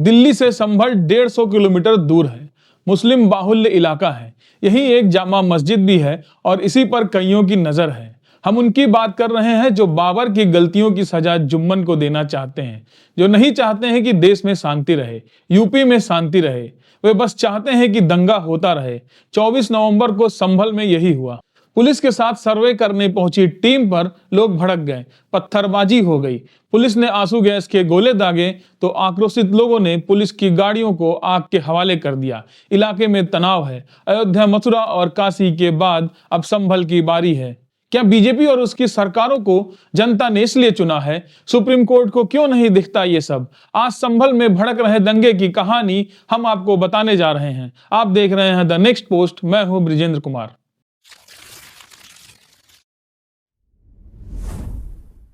दिल्ली से संभल 150 किलोमीटर दूर है। मुस्लिम बाहुल्य इलाका है। यही एक जामा मस्जिद भी है और इसी पर कईयों की नजर है। हम उनकी बात कर रहे हैं जो बाबर की गलतियों की सजा जुम्मन को देना चाहते हैं, जो नहीं चाहते हैं कि देश में शांति रहे, यूपी में शांति रहे। वे बस चाहते हैं कि दंगा होता रहे। 24 नवंबर को संभल में यही हुआ। पुलिस के साथ सर्वे करने पहुंची टीम पर लोग भड़क गए, पत्थरबाजी हो गई। पुलिस ने आंसू गैस के गोले दागे तो आक्रोशित लोगों ने पुलिस की गाड़ियों को आग के हवाले कर दिया। इलाके में तनाव है। अयोध्या, मथुरा और काशी के बाद अब संभल की बारी है। क्या बीजेपी और उसकी सरकारों को जनता ने इसलिए चुना है? सुप्रीम कोर्ट को क्यों नहीं दिखता ये सब? आज संभल में भड़क रहे दंगे की कहानी हम आपको बताने जा रहे हैं। आप देख रहे हैं द नेक्स्ट पोस्ट। मैं हूं ब्रिजेंद्र कुमार।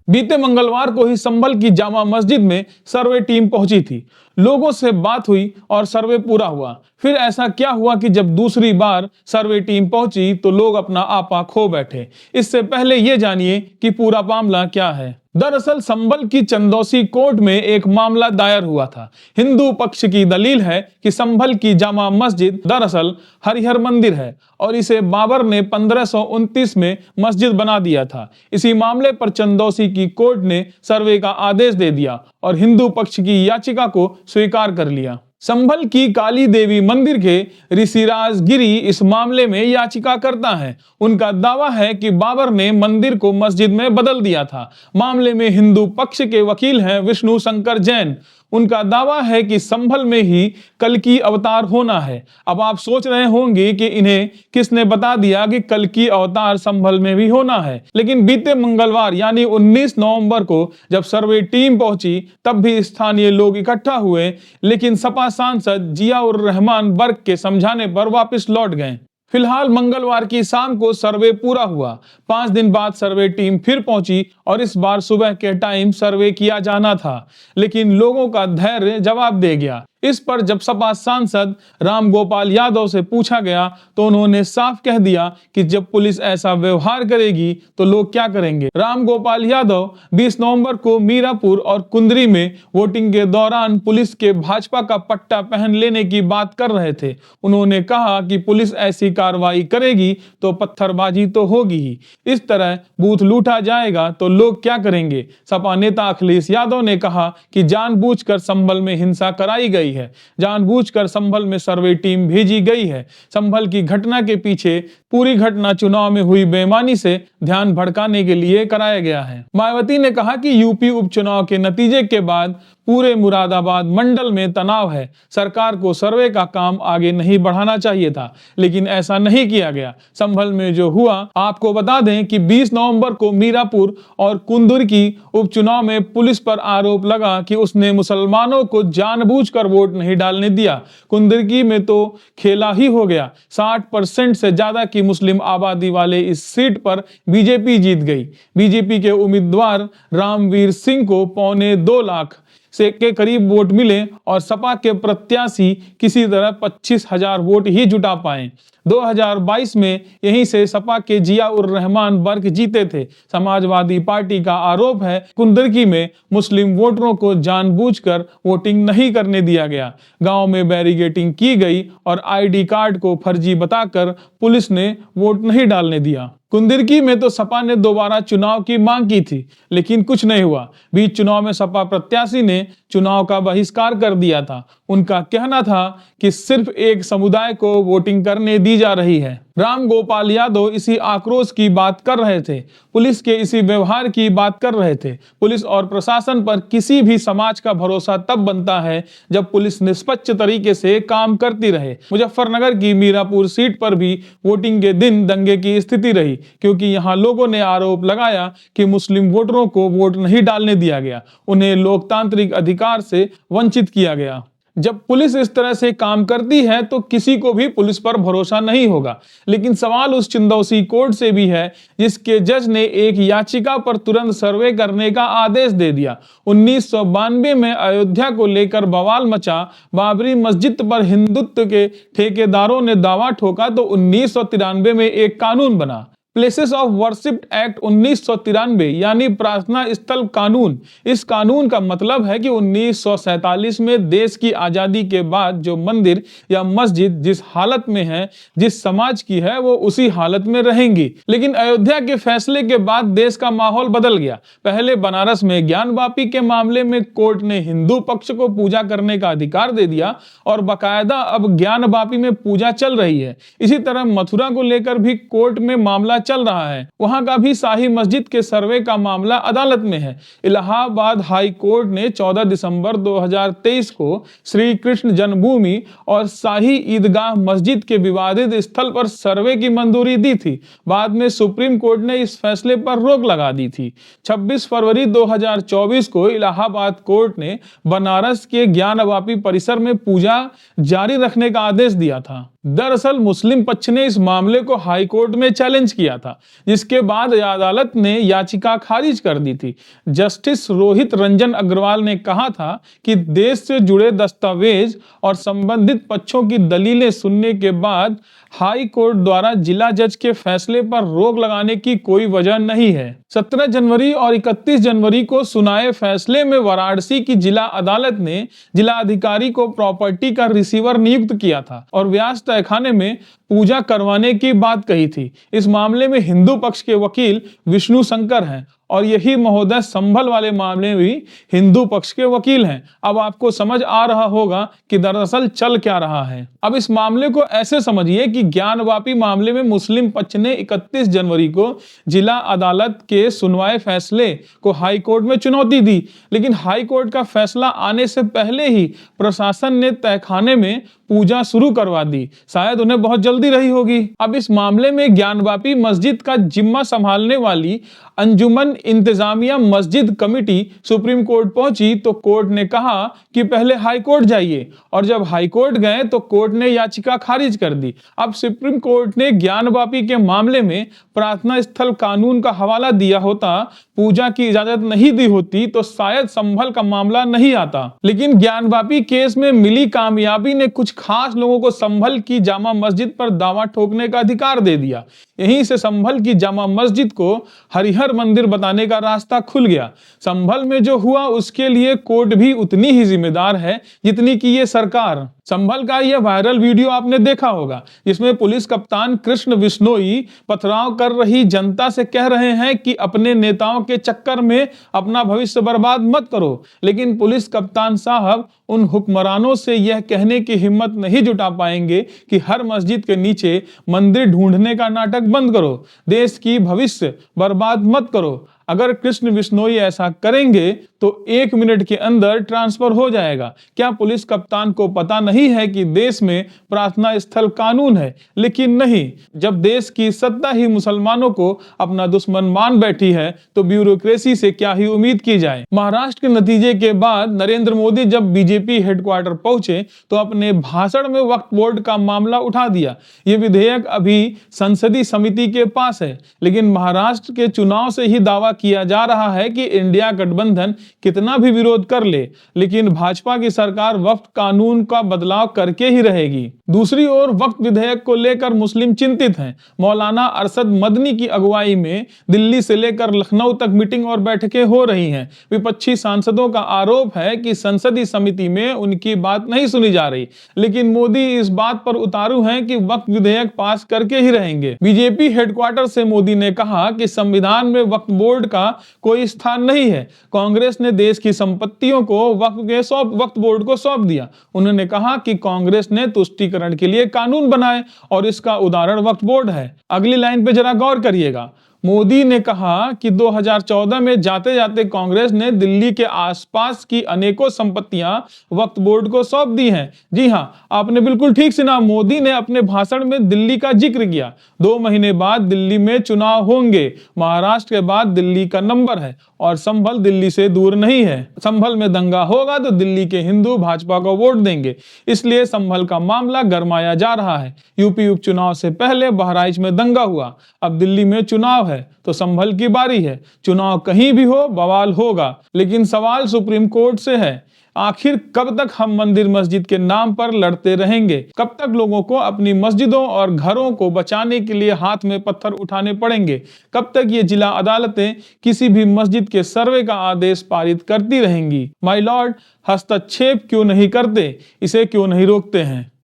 बीते मंगलवार को ही संभल की जामा मस्जिद में सर्वे टीम पहुंची थी। लोगों से बात हुई और सर्वे पूरा हुआ। फिर ऐसा क्या हुआ कि जब दूसरी बार सर्वे टीम पहुंची तो लोग अपना आपा खो बैठे। इससे पहले ये जानिए कि पूरा मामला क्या है। दरअसल संभल की चंदौसी कोर्ट में एक मामला दायर हुआ था। हिंदू पक्ष की दलील है कि संभल की जामा मस्जिद दरअसल हरिहर मंदिर है और इसे बाबर ने 1529 में मस्जिद बना दिया था। इसी मामले पर चंदौसी की कोर्ट ने सर्वे का आदेश दे दिया और हिंदू पक्ष की याचिका को स्वीकार कर लिया। संभल की काली देवी मंदिर के ऋषिराज गिरी इस मामले में याचिका करता है। उनका दावा है कि बाबर ने मंदिर को मस्जिद में बदल दिया था। मामले में हिंदू पक्ष के वकील हैं विष्णु शंकर जैन। उनका दावा है कि संभल में ही कल्कि अवतार होना है। अब आप सोच रहे होंगे कि इन्हें किसने बता दिया कि कल्कि अवतार संभल में भी होना है। लेकिन बीते मंगलवार यानी 19 नवंबर को जब सर्वे टीम पहुंची तब भी स्थानीय लोग इकट्ठा हुए, लेकिन सपा सांसद जिया उर रहमान वर्ग के समझाने पर वापस लौट गए। फिलहाल मंगलवार की शाम को सर्वे पूरा हुआ। 5 दिन बाद सर्वे टीम फिर पहुंची और इस बार सुबह के टाइम सर्वे किया जाना था, लेकिन लोगों का धैर्य जवाब दे गया। इस पर जब सपा सांसद राम गोपाल यादव से पूछा गया तो उन्होंने साफ कह दिया कि जब पुलिस ऐसा व्यवहार करेगी तो लोग क्या करेंगे। राम गोपाल यादव 20 नवंबर को मीरापुर और कुंदरी में वोटिंग के दौरान पुलिस के भाजपा का पट्टा पहन लेने की बात कर रहे थे। उन्होंने कहा कि पुलिस ऐसी कार्रवाई करेगी तो पत्थरबाजी तो होगी ही। इस तरह बूथ लूटा जाएगा तो लोग क्या करेंगे। सपा नेता अखिलेश यादव ने कहा कि जानबूझकर संभल में हिंसा कराई गई है, जानबूझकर संभल में सर्वे टीम भेजी गई है। संभल की घटना के पीछे पूरी घटना चुनाव में हुई बेईमानी से ध्यान भड़काने के लिए कराया गया है। मायावती ने कहा कि यूपी उपचुनाव के नतीजे के बाद पूरे मुरादाबाद मंडल में तनाव है। सरकार को सर्वे का काम आगे नहीं बढ़ाना चाहिए था, लेकिन ऐसा नहीं किया गया। संभल में जो हुआ, आपको बता दें कि 20 नवंबर को मीरापुर और कुंदुर की उपचुनाव में पुलिस पर आरोप लगा कि उसने मुसलमानों को जानबूझकर वोट नहीं डालने दिया। कुंदुर्गी में तो खेला ही हो गया। 60% से ज्यादा की मुस्लिम आबादी वाले इस सीट पर बीजेपी जीत गई। बीजेपी के उम्मीदवार रामवीर सिंह को 2.25 लाख से के करीब वोट मिले और सपा के प्रत्याशी किसी तरह 25,000 वोट ही जुटा पाए। 2022 में यहीं से सपा के जिया उर रहमान वर्ग जीते थे। समाजवादी पार्टी का आरोप है कुंदरकी में मुस्लिम वोटरों को जानबूझकर वोटिंग नहीं करने दिया गया। गांव में बैरिकेडिंग की गई और आईडी कार्ड को फर्जी बताकर पुलिस ने वोट नहीं डालने दिया। कुंदरकी में तो सपा ने दोबारा चुनाव की मांग की थी, लेकिन कुछ नहीं हुआ। बीच चुनाव में सपा प्रत्याशी ने चुनाव का बहिष्कार कर दिया था। उनका कहना था कि सिर्फ एक समुदाय को वोटिंग करने दी जा रही है। राम गोपाल यादव इसी आक्रोश की बात कर रहे थे, पुलिस के इसी व्यवहार की बात कर रहे थे। पुलिस और प्रशासन पर किसी भी समाज का भरोसा तब बनता है जब पुलिस निष्पक्ष तरीके से काम करती रहे। मुजफ्फरनगर की मीरापुर सीट पर भी वोटिंग के दिन दंगे की स्थिति रही, क्योंकि यहां लोगों ने आरोप लगाया कि मुस्लिम वोटरों को वोट नहीं डालने दिया गया, उन्हें लोकतांत्रिक अधिकार से वंचित किया गया। जब पुलिस इस तरह से काम करती है तो किसी को भी पुलिस पर भरोसा नहीं होगा। लेकिन सवाल उस चंदौसी कोर्ट से भी है जिसके जज ने एक याचिका पर तुरंत सर्वे करने का आदेश दे दिया। 1992 में अयोध्या को लेकर बवाल मचा। बाबरी मस्जिद पर हिंदुत्व के ठेकेदारों ने दावा ठोका तो 1993 में एक कानून बना। प्लेसेस ऑफ वर्शिप एक्ट 1993 यानी प्रार्थना स्थल कानून। इस कानून का मतलब है कि 1947 में देश की आजादी के बाद जो मंदिर या मस्जिद जिस हालत में है, जिस समाज की है, वो उसी हालत में रहेंगी। लेकिन अयोध्या के फैसले के बाद देश का माहौल बदल गया। पहले बनारस में ज्ञानवापी के मामले में कोर्ट ने हिंदू पक्ष को पूजा करने का अधिकार दे दिया और बाकायदा अब ज्ञानवापी में पूजा चल रही है। इसी तरह मथुरा को लेकर भी कोर्ट में मामला चल रहा है। वहां का भी शाही मस्जिद के सर्वे का मामला अदालत में है। इलाहाबाद हाई कोर्ट ने 14 दिसंबर 2023 को श्री कृष्ण जन्मभूमि और शाही ईदगाह मस्जिद के विवादित स्थल पर सर्वे की मंजूरी दी थी। बाद में सुप्रीम कोर्ट ने इस फैसले पर रोक लगा दी थी। 26 फरवरी 2024 को इलाहाबाद कोर्ट ने बनारस के ज्ञानवापी परिसर में पूजा जारी रखने का आदेश दिया था। दरअसल मुस्लिम पक्ष ने इस मामले को हाई कोर्ट में चैलेंज किया था, जिसके बाद अदालत ने याचिका खारिज कर दी थी। जस्टिस रोहित रंजन अग्रवाल ने कहा था कि देश से जुड़े दस्तावेज और संबंधित पक्षों की दलीलें सुनने के बाद हाई कोर्ट द्वारा जिला जज के फैसले पर रोक लगाने की कोई वजह नहीं है। 17 जनवरी और 31 जनवरी को सुनाए फैसले में वाराणसी की जिला अदालत ने जिला अधिकारी को प्रॉपर्टी का रिसीवर नियुक्त किया था और व्यास तहखाने में पूजा करवाने की बात कही थी। इस मामले में हिंदू पक्ष के वकील विष्णु शंकर हैं और यही महोदय संभल वाले मामले में भी हिंदू पक्ष के वकील हैं। अब आपको समझ आ रहा होगा कि दरअसल चल क्या रहा है। अब इस मामले को ऐसे समझिए कि ज्ञानवापी मामले में मुस्लिम पक्ष ने 31 जनवरी को जिला अदालत के सुनवाए फैसले को हाई कोर्ट में चुनौती दी, लेकिन हाई कोर्ट का फैसला आने से पहले ही प्रशासन ने तहखाने में पूजा शुरू करवा दी। शायद उन्हें बहुत जल्दी रही होगी। अब इस मामले में ज्ञानवापी मस्जिद का जिम्मा संभालने वाली अंजुमन इंतजामिया मस्जिद कमेटी सुप्रीम कोर्ट पहुंची तो कोर्ट ने कहा कि पहले हाई कोर्ट जाइए, और जब हाई कोर्ट गए तो कोर्ट ने याचिका खारिज कर दी। अब सुप्रीम कोर्ट ने ज्ञानवापी के मामले में प्रार्थना स्थल कानून का हवाला दिया होता, पूजा की इजाजत नहीं दी होती तो शायद संभल का मामला नहीं आता। लेकिन ज्ञानवापी केस में मिली कामयाबी ने कुछ खास लोगों को संभल की जामा मस्जिद पर दावा ठोकने का अधिकार दे दिया। यहीं से संभल की जामा मस्जिद को हरिहर मंदिर बताने का रास्ता खुल गया। संभल में जो हुआ उसके लिए कोर्ट भी उतनी ही जिम्मेदार है जितनी कि ये सरकार। संभल का यह वायरल वीडियो आपने देखा होगा, जिसमें पुलिस कप्तान कृष्ण बिश्नोई पथराव कर रही जनता से कह रहे हैं कि अपने नेताओं के चक्कर में अपना भविष्य बर्बाद मत करो। लेकिन पुलिस कप्तान साहब उन हुक्मरानों से यह कहने की हिम्मत नहीं जुटा पाएंगे कि हर मस्जिद के नीचे मंदिर ढूंढने का नाटक बंद करो, देश की भविष्य बर्बाद मत करो। अगर कृष्ण बिश्नोई ऐसा करेंगे तो 1 मिनट के अंदर ट्रांसफर हो जाएगा। क्या पुलिस कप्तान को पता नहीं है कि देश में प्रार्थना स्थल कानून है? लेकिन नहीं, जब देश की सत्ता ही मुसलमानों को अपना दुश्मन मान बैठी है तो ब्यूरोक्रेसी से क्या ही उम्मीद की जाए। महाराष्ट्र के नतीजे के बाद नरेंद्र मोदी जब बीजेपी हेडक्वार्टर पहुंचे तो अपने भाषण में वक्फ बोर्ड का मामला उठा दिया। ये विधेयक अभी संसदीय समिति के पास है, लेकिन महाराष्ट्र के चुनाव से ही दावा किया जा रहा है कि इंडिया गठबंधन कितना भी विरोध कर ले, लेकिन भाजपा की सरकार वक्फ कानून का बदलाव करके ही रहेगी। दूसरी ओर वक्फ विधेयक को लेकर मुस्लिम चिंतित हैं। मौलाना अरशद मदनी की अगुवाई में दिल्ली से लेकर लखनऊ तक मीटिंग और बैठकें हो रही हैं। विपक्षी सांसदों का आरोप है कि संसदीय समिति में उनकी बात नहीं सुनी जा रही, लेकिन मोदी इस बात पर उतारू हैं कि वक्फ विधेयक पास करके ही रहेंगे। बीजेपी हेडक्वार्टर से मोदी ने कहा कि संविधान में वक्फ बोर्ड का कोई स्थान नहीं है। कांग्रेस ने देश की संपत्तियों को वक्फ बोर्ड को सौंप दिया। उन्होंने कहा कि कांग्रेस ने तुष्टीकरण के लिए कानून बनाए और इसका उदाहरण वक्फ बोर्ड है। अगली लाइन पे जरा गौर करिएगा। मोदी ने कहा कि 2014 में जाते जाते कांग्रेस ने दिल्ली के आसपास की अनेकों संपत्तियां वक्फ बोर्ड को सौंप दी हैं। जी हां, आपने बिल्कुल ठीक सुना, मोदी ने अपने भाषण में दिल्ली का जिक्र किया। 2 महीने बाद दिल्ली में चुनाव होंगे। महाराष्ट्र के बाद दिल्ली का नंबर है और संभल दिल्ली से दूर नहीं है। संभल में दंगा होगा तो दिल्ली के हिंदू भाजपा को वोट देंगे, इसलिए संभल का मामला गरमाया जा रहा है। यूपी उपचुनाव से पहले बहराइच में दंगा हुआ, अब दिल्ली में चुनाव है तो संभल की बारी है। चुनाव कहीं भी हो बवाल होगा, लेकिन सवाल सुप्रीम कोर्ट से है। आखिर कब तक हम मंदिर मस्जिद के नाम पर लड़ते रहेंगे? कब तक लोगों को अपनी मस्जिदों और घरों को बचाने के लिए हाथ में पत्थर उठाने पड़ेंगे? कब तक ये जिला अदालतें किसी भी मस्जिद के सर्वे का आदेश पारित करती रहेंगी? माय लॉर्ड, हस्तक्षेप क्यों नहीं करते? इसे क्यों नहीं रोकते हैं?